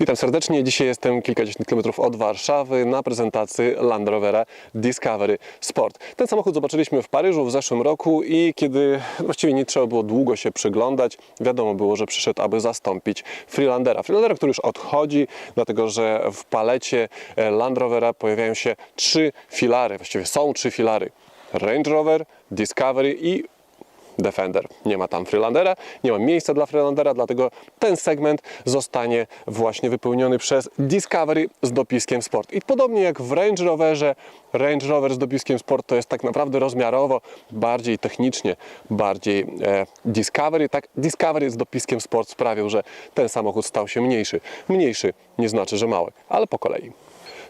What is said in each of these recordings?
Witam serdecznie. Dzisiaj jestem kilkadziesiąt kilometrów od Warszawy na prezentacji Land Rovera Discovery Sport. Ten samochód zobaczyliśmy w Paryżu w zeszłym roku i kiedy właściwie nie trzeba było długo się przyglądać, wiadomo było, że przyszedł, aby zastąpić Freelandera. Freelandera, który już odchodzi, dlatego że w palecie Land Rovera pojawiają się trzy filary, właściwie są trzy filary. Range Rover, Discovery i Defender. Nie ma tam Freelandera, nie ma miejsca dla Freelandera, dlatego ten segment zostanie właśnie wypełniony przez Discovery z dopiskiem Sport. I podobnie jak w Range Roverze, Range Rover z dopiskiem Sport to jest tak naprawdę rozmiarowo bardziej technicznie, bardziej Discovery. Tak, Discovery z dopiskiem Sport sprawił, że ten samochód stał się mniejszy. Mniejszy nie znaczy, że mały, ale po kolei.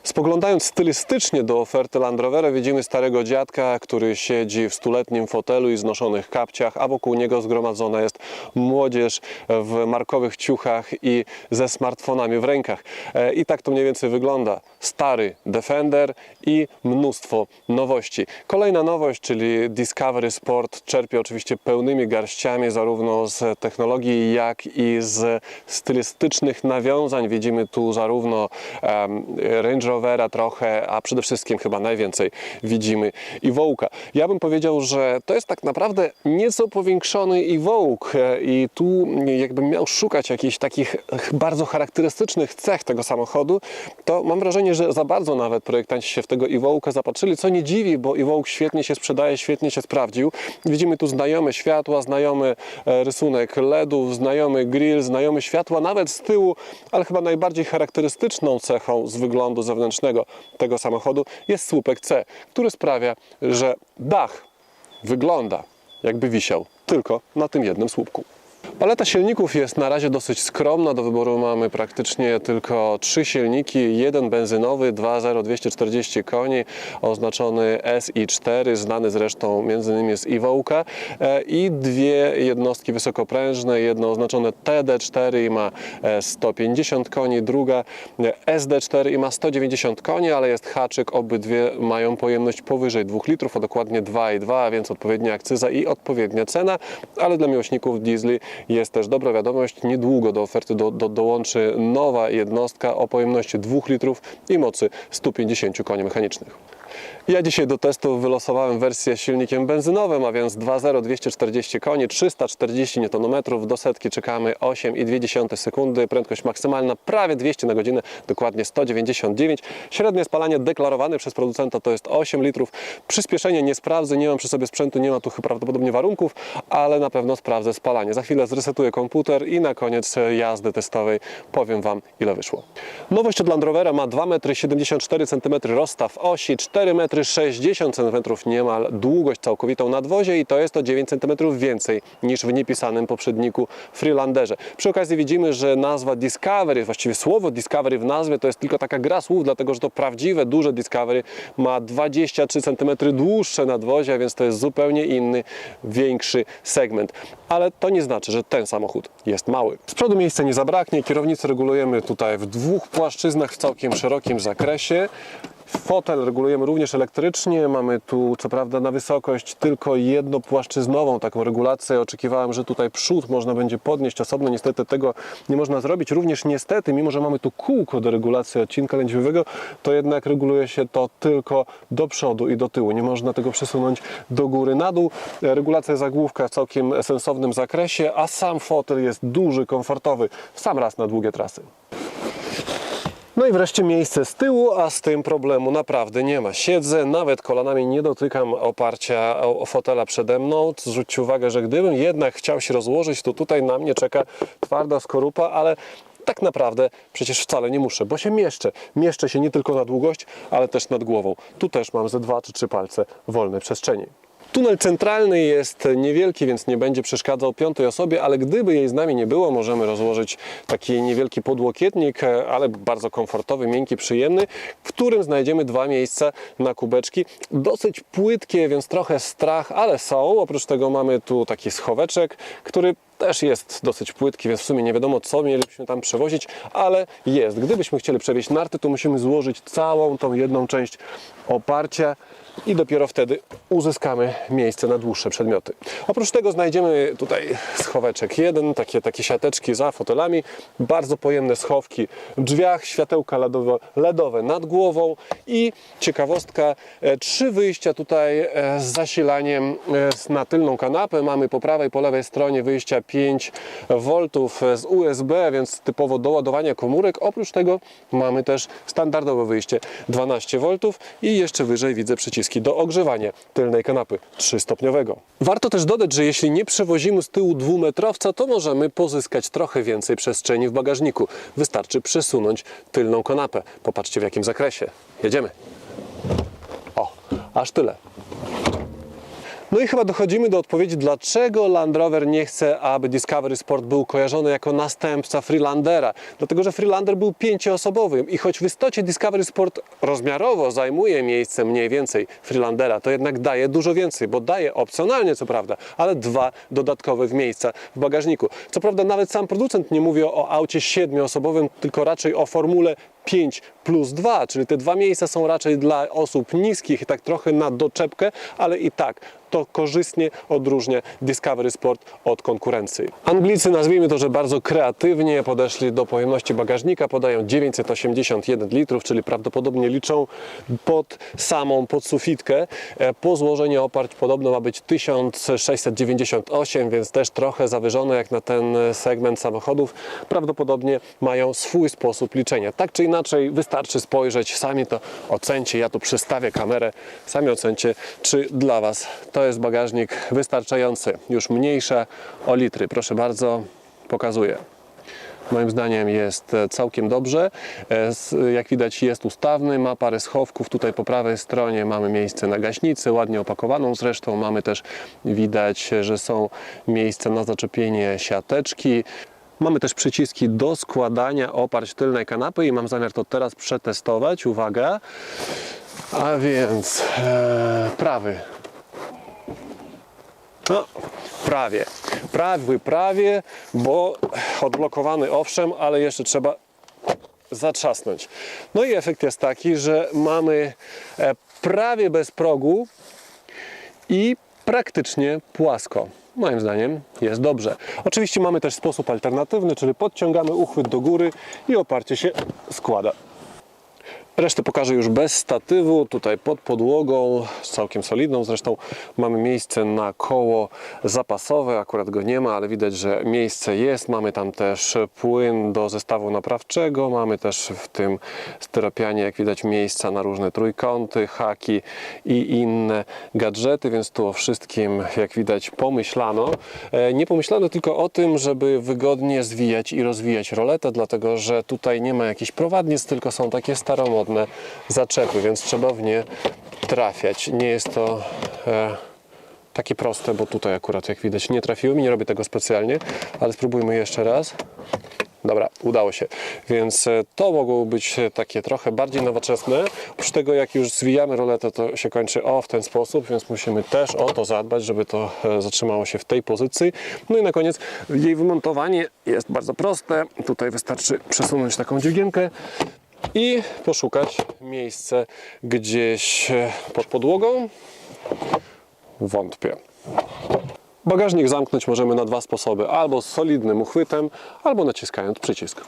Spoglądając stylistycznie do oferty Land Rovera, widzimy starego dziadka, który siedzi w stuletnim fotelu i znoszonych kapciach, a wokół niego zgromadzona jest młodzież w markowych ciuchach i ze smartfonami w rękach. I tak to mniej więcej wygląda. Stary Defender i mnóstwo nowości. Kolejna nowość, czyli Discovery Sport, czerpie oczywiście pełnymi garściami zarówno z technologii, jak i z stylistycznych nawiązań. Widzimy tu zarówno Range Rovera trochę, a przede wszystkim chyba najwięcej widzimy Evoque'a. Ja bym powiedział, że to jest tak naprawdę nieco powiększony Evoque i tu jakbym miał szukać jakichś takich bardzo charakterystycznych cech tego samochodu, to mam wrażenie, że za bardzo nawet projektanci się w tego Evoque'a zapatrzyli, co nie dziwi, bo Evoque świetnie się sprzedaje, świetnie się sprawdził. Widzimy tu znajome światła, znajomy rysunek LEDów, znajomy grill, znajome światła nawet z tyłu, ale chyba najbardziej charakterystyczną cechą z wyglądu zewnętrznego tego samochodu jest słupek C, który sprawia, że dach wygląda jakby wisiał tylko na tym jednym słupku. Paleta silników jest na razie dosyć skromna. Do wyboru mamy praktycznie tylko trzy silniki. Jeden benzynowy 2.0 240 koni, oznaczony SI4, znany zresztą m.in. z Evoque'a, i dwie jednostki wysokoprężne, jedno oznaczone TD4 i ma 150 koni, druga SD4 i ma 190 koni, ale jest haczyk, obydwie mają pojemność powyżej 2 litrów, a dokładnie 2,2, a więc odpowiednia akcyza i odpowiednia cena, ale dla miłośników diesli jest też dobra wiadomość, niedługo do oferty dołączy nowa jednostka o pojemności 2 litrów i mocy 150 koni mechanicznych. Ja dzisiaj do testu wylosowałem wersję z silnikiem benzynowym, a więc 2.0 240 koni, 340 Nm, do setki czekamy 8,2 sekundy, prędkość maksymalna prawie 200 na godzinę, dokładnie 199. Średnie spalanie deklarowane przez producenta to jest 8 litrów. Przyspieszenie nie sprawdzę, nie mam przy sobie sprzętu, nie ma tu prawdopodobnie warunków, ale na pewno sprawdzę spalanie. Za chwilę zresetuję komputer i na koniec jazdy testowej powiem Wam, ile wyszło. Nowość od Land Rovera ma 2,74 cm rozstaw osi, 4,60 cm niemal długość całkowitą nadwozie i to jest o 9 cm więcej niż w niepisanym poprzedniku Freelanderze. Przy okazji widzimy, że nazwa Discovery, właściwie słowo Discovery w nazwie to jest tylko taka gra słów, dlatego że to prawdziwe, duże Discovery ma 23 cm dłuższe nadwozie, a więc to jest zupełnie inny, większy segment. Ale to nie znaczy, że ten samochód jest mały. Z przodu miejsca nie zabraknie, kierownicę regulujemy tutaj w dwóch płaszczyznach w całkiem szerokim zakresie. Fotel regulujemy również elektrycznie, mamy tu co prawda na wysokość tylko jednopłaszczyznową taką regulację. Oczekiwałem, że tutaj przód można będzie podnieść osobno, niestety tego nie można zrobić. Również niestety, mimo że mamy tu kółko do regulacji odcinka lędźwiowego, to jednak reguluje się to tylko do przodu i do tyłu. Nie można tego przesunąć do góry, na dół. Regulacja zagłówka w całkiem sensownym zakresie, a sam fotel jest duży, komfortowy, w sam raz na długie trasy. No i wreszcie miejsce z tyłu, a z tym problemu naprawdę nie ma. Siedzę, nawet kolanami nie dotykam oparcia o fotela przede mną. Zwróćcie uwagę, że gdybym jednak chciał się rozłożyć, to tutaj na mnie czeka twarda skorupa, ale tak naprawdę przecież wcale nie muszę, bo się mieszczę. Mieszczę się nie tylko na długość, ale też nad głową. Tu też mam ze 2 czy 3 palce wolnej przestrzeni. Tunel centralny jest niewielki, więc nie będzie przeszkadzał piątej osobie, ale gdyby jej z nami nie było, możemy rozłożyć taki niewielki podłokietnik, ale bardzo komfortowy, miękki, przyjemny, w którym znajdziemy dwa miejsca na kubeczki. Dosyć płytkie, więc trochę strach, ale są. Oprócz tego mamy tu taki schoweczek, który też jest dosyć płytki, więc w sumie nie wiadomo, co mielibyśmy tam przewozić, ale jest. Gdybyśmy chcieli przewieźć narty, to musimy złożyć całą tą jedną część oparcia i dopiero wtedy uzyskamy miejsce na dłuższe przedmioty. Oprócz tego znajdziemy tutaj schoweczek jeden, takie siateczki za fotelami, bardzo pojemne schowki w drzwiach, światełka LEDowe nad głową i ciekawostka, 3 wyjścia tutaj z zasilaniem na tylną kanapę. Mamy po prawej, po lewej stronie wyjścia 5 V z USB, więc typowo do ładowania komórek. Oprócz tego mamy też standardowe wyjście 12 V i jeszcze wyżej widzę przyciski do ogrzewania tylnej kanapy 3-stopniowego. Warto też dodać, że jeśli nie przewozimy z tyłu 2-metrowca, to możemy pozyskać trochę więcej przestrzeni w bagażniku. Wystarczy przesunąć tylną kanapę. Popatrzcie, w jakim zakresie. Jedziemy. O, aż tyle. No i chyba dochodzimy do odpowiedzi, dlaczego Land Rover nie chce, aby Discovery Sport był kojarzony jako następca Freelandera. Dlatego, że Freelander był 5-osobowy i choć w istocie Discovery Sport rozmiarowo zajmuje miejsce mniej więcej Freelandera, to jednak daje dużo więcej, bo daje opcjonalnie co prawda, ale 2 dodatkowe miejsca w bagażniku. Co prawda nawet sam producent nie mówi o aucie 7-osobowym, tylko raczej o formule 5+2, czyli te 2 miejsca są raczej dla osób niskich i tak trochę na doczepkę, ale i tak to korzystnie odróżnia Discovery Sport od konkurencji. Anglicy, nazwijmy to, że bardzo kreatywnie podeszli do pojemności bagażnika, podają 981 litrów, czyli prawdopodobnie liczą pod samą podsufitkę. Po złożeniu oparć podobno ma być 1698, więc też trochę zawyżone jak na ten segment samochodów. Prawdopodobnie mają swój sposób liczenia. Tak czy inaczej wystarczy spojrzeć, sami to ocencie, ja tu przystawię kamerę, sami ocencie, czy dla Was to jest bagażnik wystarczający. Już mniejsze o litry. Proszę bardzo, pokazuję. Moim zdaniem jest całkiem dobrze. Jak widać jest ustawny, ma parę schowków. Tutaj po prawej stronie mamy miejsce na gaśnicę, ładnie opakowaną zresztą. Mamy też, widać, że są miejsca na zaczepienie siateczki. Mamy też przyciski do składania oparć tylnej kanapy i mam zamiar to teraz przetestować. Uwaga! A więc prawy. No, prawie, bo odblokowany owszem, ale jeszcze trzeba zatrzasnąć. No i efekt jest taki, że mamy prawie bez progu i praktycznie płasko. Moim zdaniem jest dobrze. Oczywiście mamy też sposób alternatywny, czyli podciągamy uchwyt do góry i oparcie się składa. Resztę pokażę już bez statywu, tutaj pod podłogą, całkiem solidną zresztą, mamy miejsce na koło zapasowe, akurat go nie ma, ale widać, że miejsce jest. Mamy tam też płyn do zestawu naprawczego, mamy też w tym styropianie, jak widać, miejsca na różne trójkąty, haki i inne gadżety, więc tu o wszystkim, jak widać, pomyślano. Nie pomyślano tylko o tym, żeby wygodnie zwijać i rozwijać roletę, dlatego że tutaj nie ma jakichś prowadnic, tylko są takie staromodne zaczepy, więc trzeba w nie trafiać. Nie jest to takie proste, bo tutaj akurat, jak widać, nie trafiłem i nie robię tego specjalnie, ale spróbujmy jeszcze raz. Dobra, udało się. Więc to mogło być takie trochę bardziej nowoczesne. Oprócz tego, jak już zwijamy roletę, to się kończy w ten sposób, więc musimy też o to zadbać, żeby to zatrzymało się w tej pozycji. No i na koniec jej wymontowanie jest bardzo proste. Tutaj wystarczy przesunąć taką dźwigienkę i poszukać miejsce gdzieś pod podłogą. Wątpię. Bagażnik zamknąć możemy na 2 sposoby. Albo z solidnym uchwytem, albo naciskając przycisk.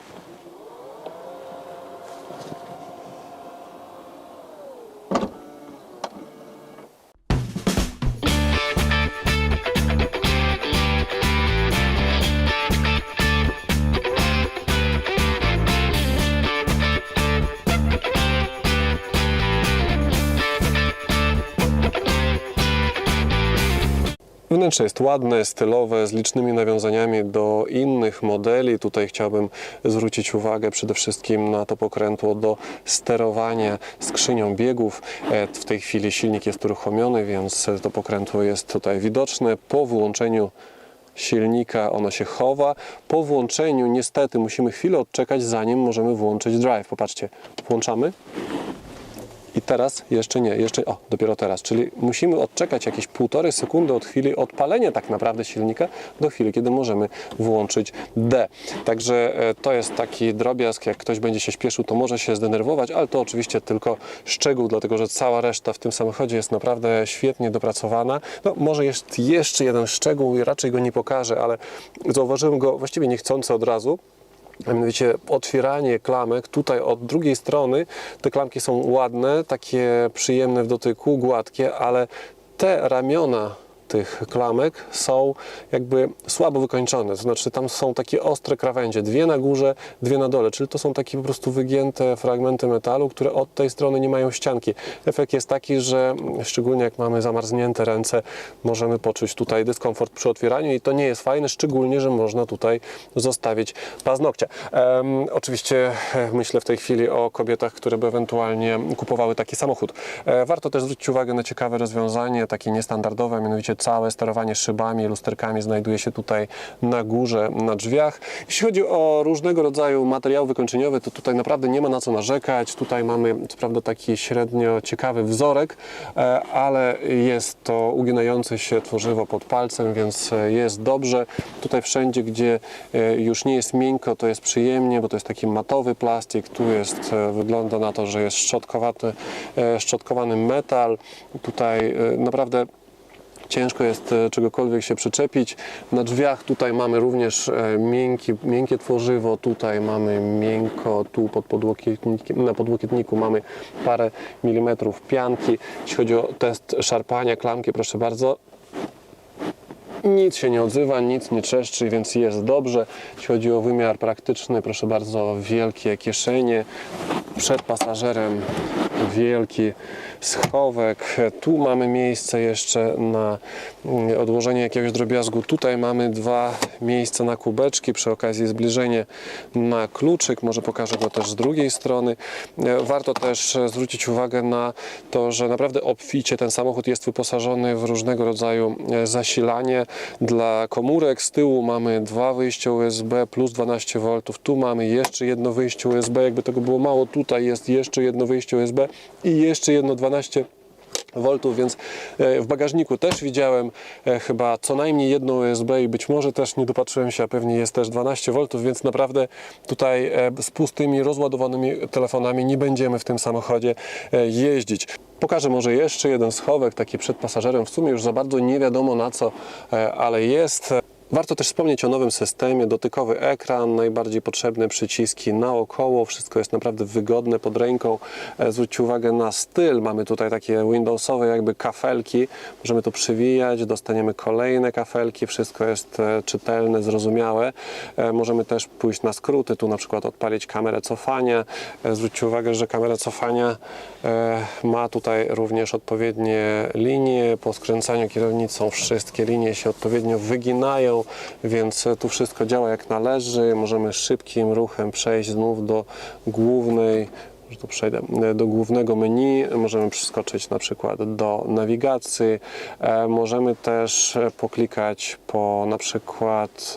Wnętrze jest ładne, stylowe, z licznymi nawiązaniami do innych modeli. Tutaj chciałbym zwrócić uwagę przede wszystkim na to pokrętło do sterowania skrzynią biegów. W tej chwili silnik jest uruchomiony, więc to pokrętło jest tutaj widoczne. Po wyłączeniu silnika ono się chowa. Po włączeniu niestety musimy chwilę odczekać, zanim możemy włączyć drive. Popatrzcie, włączamy I teraz jeszcze nie, dopiero teraz, czyli musimy odczekać jakieś 1,5 sekundy od chwili odpalenia tak naprawdę silnika do chwili, kiedy możemy włączyć D. Także to jest taki drobiazg, jak ktoś będzie się śpieszył, to może się zdenerwować, ale to oczywiście tylko szczegół, dlatego że cała reszta w tym samochodzie jest naprawdę świetnie dopracowana. No, może jest jeszcze jeden szczegół i raczej go nie pokażę, ale zauważyłem go właściwie niechcący od razu. A mianowicie otwieranie klamek, tutaj od drugiej strony te klamki są ładne, takie przyjemne w dotyku, gładkie, ale te ramiona tych klamek są jakby słabo wykończone, to znaczy tam są takie ostre krawędzie, 2 na górze, 2 na dole, czyli to są takie po prostu wygięte fragmenty metalu, które od tej strony nie mają ścianki. Efekt jest taki, że szczególnie jak mamy zamarznięte ręce, możemy poczuć tutaj dyskomfort przy otwieraniu i to nie jest fajne, szczególnie, że można tutaj zostawić paznokcia. Oczywiście myślę w tej chwili o kobietach, które by ewentualnie kupowały taki samochód. Warto też zwrócić uwagę na ciekawe rozwiązanie, takie niestandardowe, mianowicie całe sterowanie szybami, lusterkami znajduje się tutaj na górze, na drzwiach. Jeśli chodzi o różnego rodzaju materiały wykończeniowe, to tutaj naprawdę nie ma na co narzekać. Tutaj mamy co prawda taki średnio ciekawy wzorek, ale jest to uginające się tworzywo pod palcem, więc jest dobrze. Tutaj wszędzie, gdzie już nie jest miękko, to jest przyjemnie, bo to jest taki matowy plastik. Tu jest, wygląda na to, że jest szczotkowany metal. Tutaj naprawdę ciężko jest czegokolwiek się przyczepić. Na drzwiach tutaj mamy również miękkie tworzywo, tutaj mamy miękko, tu na podłokietniku mamy parę milimetrów pianki. Jeśli chodzi o test szarpania klamki, proszę bardzo, nic się nie odzywa, nic nie trzeszczy, więc jest dobrze. Jeśli chodzi o wymiar praktyczny, proszę bardzo, wielkie kieszenie. Przed pasażerem wielki schowek. Tu mamy miejsce jeszcze na odłożenie jakiegoś drobiazgu. Tutaj mamy 2 miejsca na kubeczki, przy okazji zbliżenie na kluczyk. Może pokażę go też z drugiej strony. Warto też zwrócić uwagę na to, że naprawdę obficie ten samochód jest wyposażony w różnego rodzaju zasilanie dla komórek. Z tyłu mamy 2 wyjścia USB plus 12 V. Tu mamy jeszcze jedno wyjście USB. Jakby tego było mało, tutaj jest jeszcze jedno wyjście USB i jeszcze jedno 12 V, więc w bagażniku też widziałem chyba co najmniej jedno USB i być może też nie dopatrzyłem się, a pewnie jest też 12 V, więc naprawdę tutaj z pustymi, rozładowanymi telefonami nie będziemy w tym samochodzie jeździć. Pokażę może jeszcze jeden schowek, taki przed pasażerem, w sumie już za bardzo nie wiadomo na co, ale jest. Warto też wspomnieć o nowym systemie, dotykowy ekran, najbardziej potrzebne przyciski naokoło, wszystko jest naprawdę wygodne pod ręką. Zwróćcie uwagę na styl, mamy tutaj takie Windowsowe jakby kafelki, możemy tu przywijać, dostaniemy kolejne kafelki, wszystko jest czytelne, zrozumiałe. Możemy też pójść na skróty, tu na przykład odpalić kamerę cofania. Zwróćcie uwagę, że kamera cofania ma tutaj również odpowiednie linie, po skręcaniu kierownicą wszystkie linie się odpowiednio wyginają, więc tu wszystko działa jak należy. Możemy szybkim ruchem przejść znów do głównej, do głównego menu. Możemy przeskoczyć na przykład do nawigacji. Możemy też poklikać po na przykład,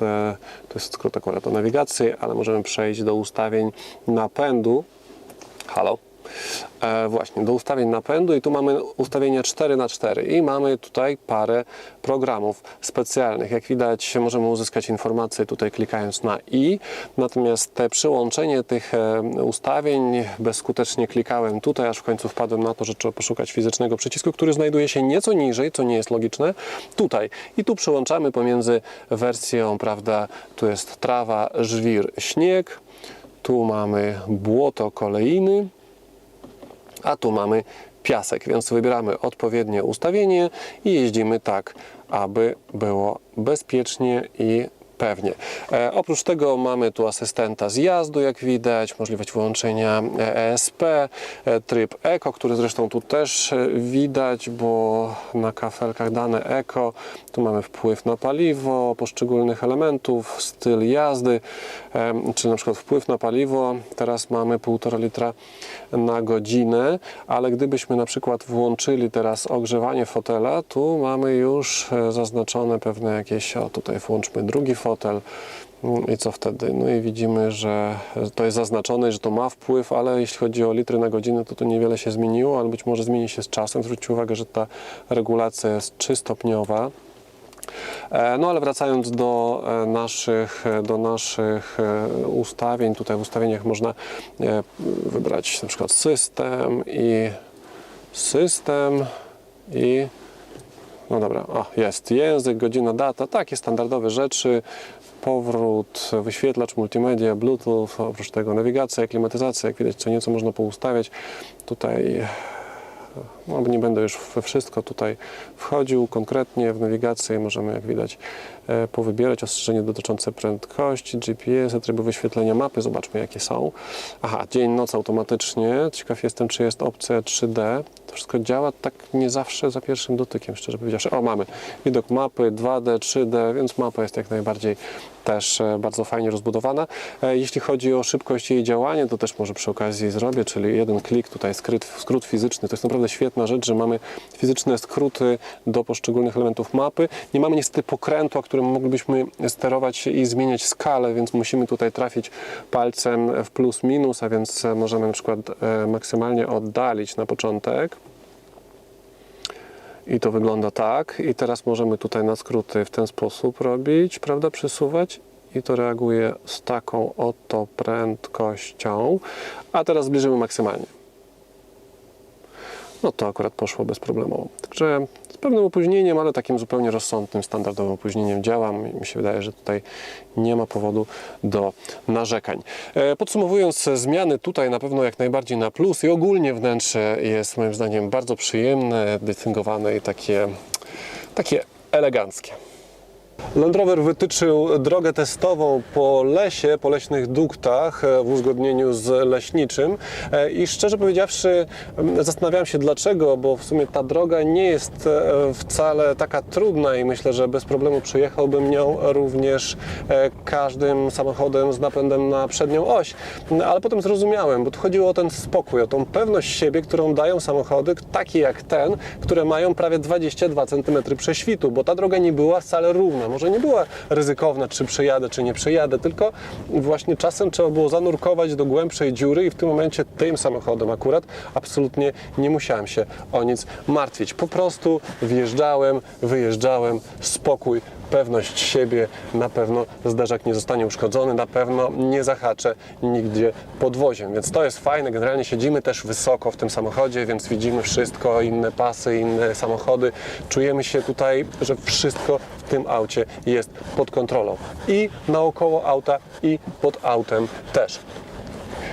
to jest skrót akurat do nawigacji, ale możemy przejść do ustawień napędu. Halo? Właśnie, do ustawień napędu i tu mamy ustawienia 4x4 i mamy tutaj parę programów specjalnych. Jak widać, możemy uzyskać informacje tutaj klikając na i, natomiast te przyłączenie tych ustawień bezskutecznie klikałem tutaj, aż w końcu wpadłem na to, że trzeba poszukać fizycznego przycisku, który znajduje się nieco niżej, co nie jest logiczne, tutaj. I tu przyłączamy pomiędzy wersją, prawda, tu jest trawa, żwir, śnieg, tu mamy błoto, kolejny, a tu mamy piasek, więc wybieramy odpowiednie ustawienie i jeździmy tak, aby było bezpiecznie i pewnie. Oprócz tego mamy tu asystenta zjazdu, jak widać, możliwość wyłączenia ESP, tryb Eco, który zresztą tu też widać, bo na kafelkach dane Eco. Tu mamy wpływ na paliwo poszczególnych elementów, styl jazdy, czy na przykład wpływ na paliwo. Teraz mamy 1,5 litra na godzinę, ale gdybyśmy na przykład włączyli teraz ogrzewanie fotela, tu mamy już zaznaczone pewne jakieś, o tutaj włączmy drugi fotel, I co wtedy? No i widzimy, że to jest zaznaczone, że to ma wpływ, ale jeśli chodzi o litry na godzinę, to niewiele się zmieniło, ale być może zmieni się z czasem. Zwróćcie uwagę, że ta regulacja jest 3-stopniowa. No ale wracając do naszych ustawień, tutaj w ustawieniach można wybrać na przykład system i no dobra, jest język, godzina, data, takie standardowe rzeczy, powrót, wyświetlacz, multimedia, bluetooth, oprócz tego nawigacja, klimatyzacja, jak widać co nieco można poustawiać. Tutaj no, nie będę już we wszystko tutaj wchodził konkretnie w nawigację. Możemy, jak widać, powybierać ostrzeżenia dotyczące prędkości, GPS, trybu wyświetlenia mapy. Zobaczmy, jakie są. Aha, dzień, noc automatycznie. Ciekaw jestem, czy jest opcja 3D. To wszystko działa tak nie zawsze za pierwszym dotykiem, szczerze powiedziawszy. O, mamy widok mapy 2D, 3D, więc mapa jest jak najbardziej też bardzo fajnie rozbudowana. Jeśli chodzi o szybkość jej działania, to też może przy okazji zrobię, czyli jeden klik, tutaj skrót fizyczny. To jest naprawdę świetna rzecz, że mamy fizyczne skróty do poszczególnych elementów mapy. Nie mamy niestety pokrętła, którym moglibyśmy sterować i zmieniać skalę, więc musimy tutaj trafić palcem w plus minus, a więc możemy na przykład maksymalnie oddalić na początek. I to wygląda tak. I teraz możemy tutaj na skróty w ten sposób robić, prawda, przesuwać. I to reaguje z taką oto prędkością. A teraz zbliżymy maksymalnie. No to akurat poszło bezproblemowo. Także z pewnym opóźnieniem, ale takim zupełnie rozsądnym, standardowym opóźnieniem działam. Mi się wydaje, że tutaj nie ma powodu do narzekań. Podsumowując, zmiany tutaj na pewno jak najbardziej na plus i ogólnie wnętrze jest moim zdaniem bardzo przyjemne, dystyngowane i takie eleganckie. Land Rover wytyczył drogę testową po lesie, po leśnych duktach w uzgodnieniu z leśniczym i szczerze powiedziawszy zastanawiałem się dlaczego, bo w sumie ta droga nie jest wcale taka trudna i myślę, że bez problemu przejechałbym nią również każdym samochodem z napędem na przednią oś, ale potem zrozumiałem, bo tu chodziło o ten spokój, o tą pewność siebie, którą dają samochody takie jak ten, które mają prawie 22 cm prześwitu, bo ta droga nie była wcale równa. Może nie była ryzykowna, czy przejadę, czy nie przejadę, tylko właśnie czasem trzeba było zanurkować do głębszej dziury i w tym momencie tym samochodem akurat absolutnie nie musiałem się o nic martwić. Po prostu wjeżdżałem, wyjeżdżałem, spokój, pewność siebie, na pewno zderzak nie zostanie uszkodzony, na pewno nie zahaczę nigdzie podwoziem, więc to jest fajne. Generalnie siedzimy też wysoko w tym samochodzie, więc widzimy wszystko, inne pasy, inne samochody. Czujemy się tutaj, że wszystko w tym aucie jest pod kontrolą i naokoło auta, i pod autem też.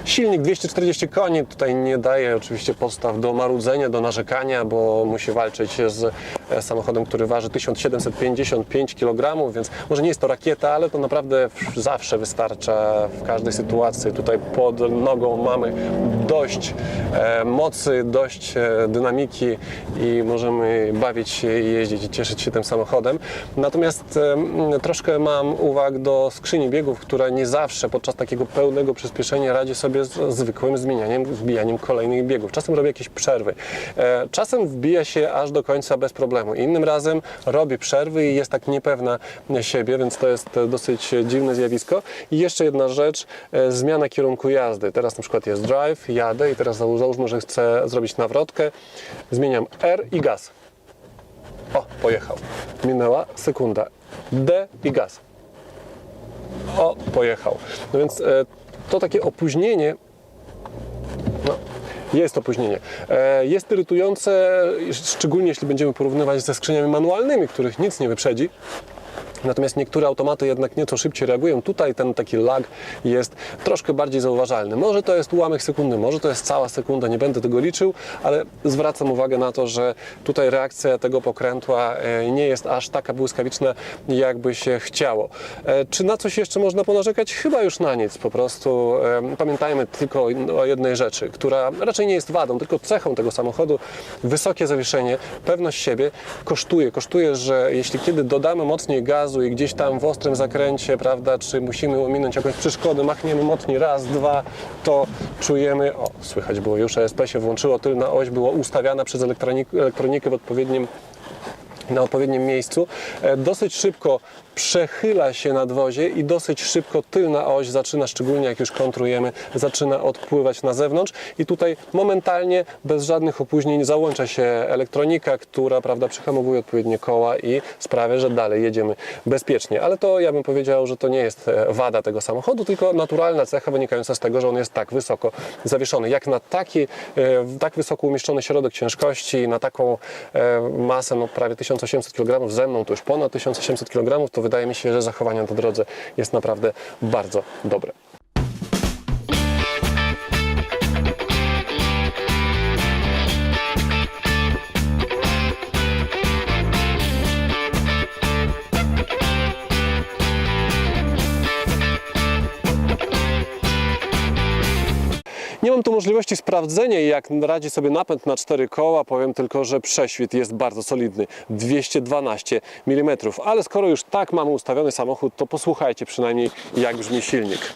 Silnik 240 koni tutaj nie daje oczywiście podstaw do marudzenia, do narzekania, bo musi walczyć z samochodem, który waży 1755 kg, więc może nie jest to rakieta, ale to naprawdę zawsze wystarcza w każdej sytuacji. Tutaj pod nogą mamy dość mocy, dość dynamiki i możemy bawić się i jeździć i cieszyć się tym samochodem. Natomiast troszkę mam uwag do skrzyni biegów, która nie zawsze podczas takiego pełnego przyspieszenia radzi sobie z zwykłym wbijaniem kolejnych biegów. Czasem robi jakieś przerwy. Czasem wbija się aż do końca bez problemu. Innym razem robi przerwy i jest tak niepewna siebie, więc to jest dosyć dziwne zjawisko. I jeszcze jedna rzecz, zmiana kierunku jazdy. Teraz na przykład jest drive, jadę i teraz załóżmy, że chcę zrobić nawrotkę. Zmieniam R i gaz. O, pojechał. Minęła sekunda. D i gaz. O, pojechał. No więc to takie opóźnienie, no, jest opóźnienie. Jest irytujące, szczególnie jeśli będziemy porównywać ze skrzyniami manualnymi, których nic nie wyprzedzi. Natomiast niektóre automaty jednak nieco szybciej reagują. Tutaj ten taki lag jest troszkę bardziej zauważalny. Może to jest ułamek sekundy, może to jest cała sekunda, nie będę tego liczył, ale zwracam uwagę na to, że tutaj reakcja tego pokrętła nie jest aż taka błyskawiczna, jakby się chciało. Czy na coś jeszcze można ponarzekać? Chyba już na nic. Po prostu pamiętajmy tylko o jednej rzeczy, która raczej nie jest wadą, tylko cechą tego samochodu. Wysokie zawieszenie, pewność siebie kosztuje, że jeśli kiedy dodamy mocniej gazu i gdzieś tam w ostrym zakręcie, prawda, czy musimy ominąć jakąś przeszkodę, machniemy mocniej raz, dwa, to czujemy, o, słychać było już, ESP się włączyło, tylna oś była ustawiana przez elektronikę w odpowiednim na odpowiednim miejscu, dosyć szybko przechyla się na nadwozie i dosyć szybko tylna oś zaczyna, szczególnie jak już kontrujemy, zaczyna odpływać na zewnątrz i tutaj momentalnie, bez żadnych opóźnień załącza się elektronika, która, prawda, przyhamowuje odpowiednie koła i sprawia, że dalej jedziemy bezpiecznie. Ale to ja bym powiedział, że to nie jest wada tego samochodu, tylko naturalna cecha wynikająca z tego, że on jest tak wysoko zawieszony. Jak na taki, tak wysoko umieszczony środek ciężkości, na taką masę, no prawie 1800 kg, ze mną to już ponad 1800 kg, to wydaje mi się, że zachowanie na drodze jest naprawdę bardzo dobre. Nie mam tu możliwości sprawdzenia, jak radzi sobie napęd na 4 koła, powiem tylko, że prześwit jest bardzo solidny, 212 mm. Ale skoro już tak mamy ustawiony samochód, to posłuchajcie przynajmniej, jak brzmi silnik.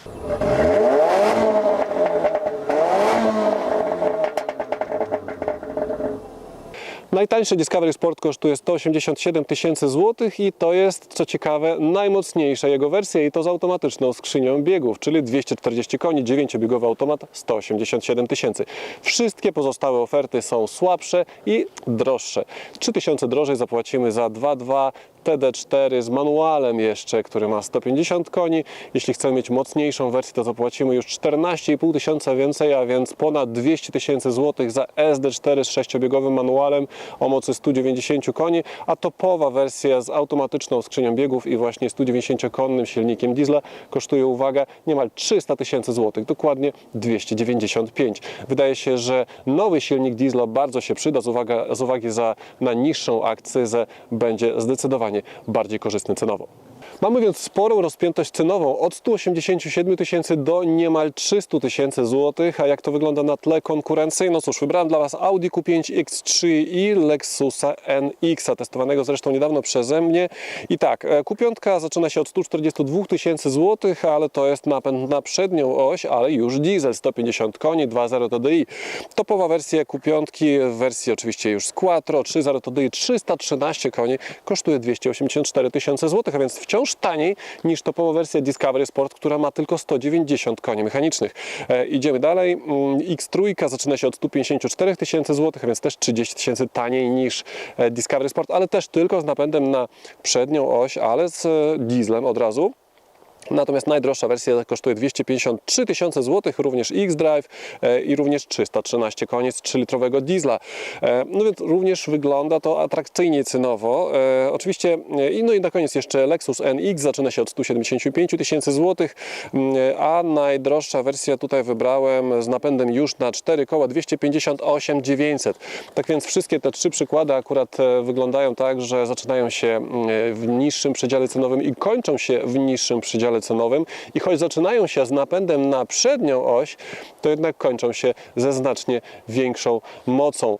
Najtańszy Discovery Sport kosztuje 187 tysięcy złotych i to jest, co ciekawe, najmocniejsza jego wersja i to z automatyczną skrzynią biegów, czyli 240 koni, 9-biegowy automat, 187 tysięcy. Wszystkie pozostałe oferty są słabsze i droższe. 3000 drożej zapłacimy za 2.2 TD4 z manualem jeszcze, który ma 150 koni. Jeśli chcemy mieć mocniejszą wersję, to zapłacimy już 14,5 tysiąca więcej, a więc ponad 200 tysięcy złotych za SD4 z 6-biegowym manualem o mocy 190 koni, a topowa wersja z automatyczną skrzynią biegów i właśnie 190-konnym silnikiem diesla kosztuje, uwaga, niemal 300 tysięcy złotych, dokładnie 295. Wydaje się, że nowy silnik diesla bardzo się przyda, z uwagi na niższą akcyzę będzie zdecydowanie bardziej korzystny cenowo. Mamy więc sporą rozpiętość cenową od 187 tysięcy do niemal 300 tysięcy złotych, a jak to wygląda na tle konkurencji? No cóż, wybrałem dla Was Audi Q5 X3 i Lexusa NX, testowanego zresztą niedawno przeze mnie. I tak, Q5 zaczyna się od 142 tysięcy złotych, ale to jest napęd na przednią oś, ale już diesel, 150 koni, 2.0 TDI. Topowa wersja Q5 w wersji oczywiście już z Quattro, 3.0 TDI, 313 koni, kosztuje 284 tysiące złotych, a więc wciąż taniej niż topowa wersja Discovery Sport, która ma tylko 190 koni mechanicznych. Idziemy dalej. X3 zaczyna się od 154 tysięcy złotych, a więc też 30 tysięcy taniej niż Discovery Sport, ale też tylko z napędem na przednią oś, ale z dieslem od razu. Natomiast najdroższa wersja kosztuje 253 tysiące złotych, również X-Drive i również 313 koni z 3-litrowego diesla. No więc również wygląda to atrakcyjnie cenowo. Oczywiście, no i na koniec jeszcze Lexus NX zaczyna się od 175 tysięcy złotych, a najdroższa wersja tutaj wybrałem z napędem już na 4 koła 258 900. Tak więc wszystkie te trzy przykłady akurat wyglądają tak, że zaczynają się w niższym przedziale cenowym i kończą się w niższym przedziale cenowym i choć zaczynają się z napędem na przednią oś, to jednak kończą się ze znacznie większą mocą,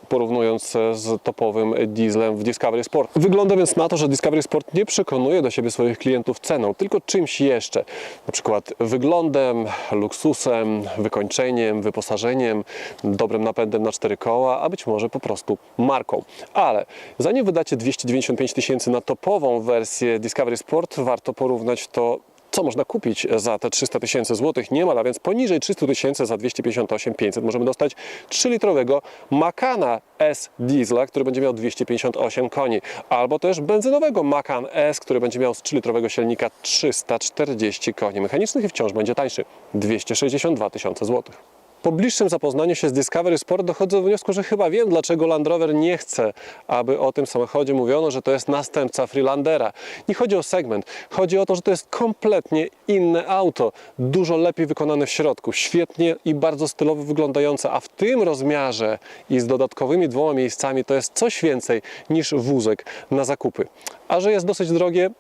porównując z topowym dieslem w Discovery Sport. Wygląda więc na to, że Discovery Sport nie przekonuje do siebie swoich klientów ceną, tylko czymś jeszcze. Na przykład wyglądem, luksusem, wykończeniem, wyposażeniem, dobrym napędem na 4 koła, a być może po prostu marką. Ale zanim wydacie 295 tysięcy na topową wersję Discovery Sport, warto porównać to, co można kupić za te 300 tysięcy złotych niemal, a więc poniżej 300 tysięcy za 258 500 możemy dostać 3-litrowego Macana S diesla, który będzie miał 258 koni, albo też benzynowego Macan S, który będzie miał z 3-litrowego silnika 340 koni mechanicznych i wciąż będzie tańszy, 262 tysiące złotych. Po bliższym zapoznaniu się z Discovery Sport dochodzę do wniosku, że chyba wiem, dlaczego Land Rover nie chce, aby o tym samochodzie mówiono, że to jest następca Freelandera. Nie chodzi o segment, chodzi o to, że to jest kompletnie inne auto, dużo lepiej wykonane w środku, świetnie i bardzo stylowo wyglądające, a w tym rozmiarze i z dodatkowymi 2 miejscami to jest coś więcej niż wózek na zakupy. A że jest dosyć drogie,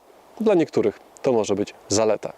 dla niektórych to może być zaleta.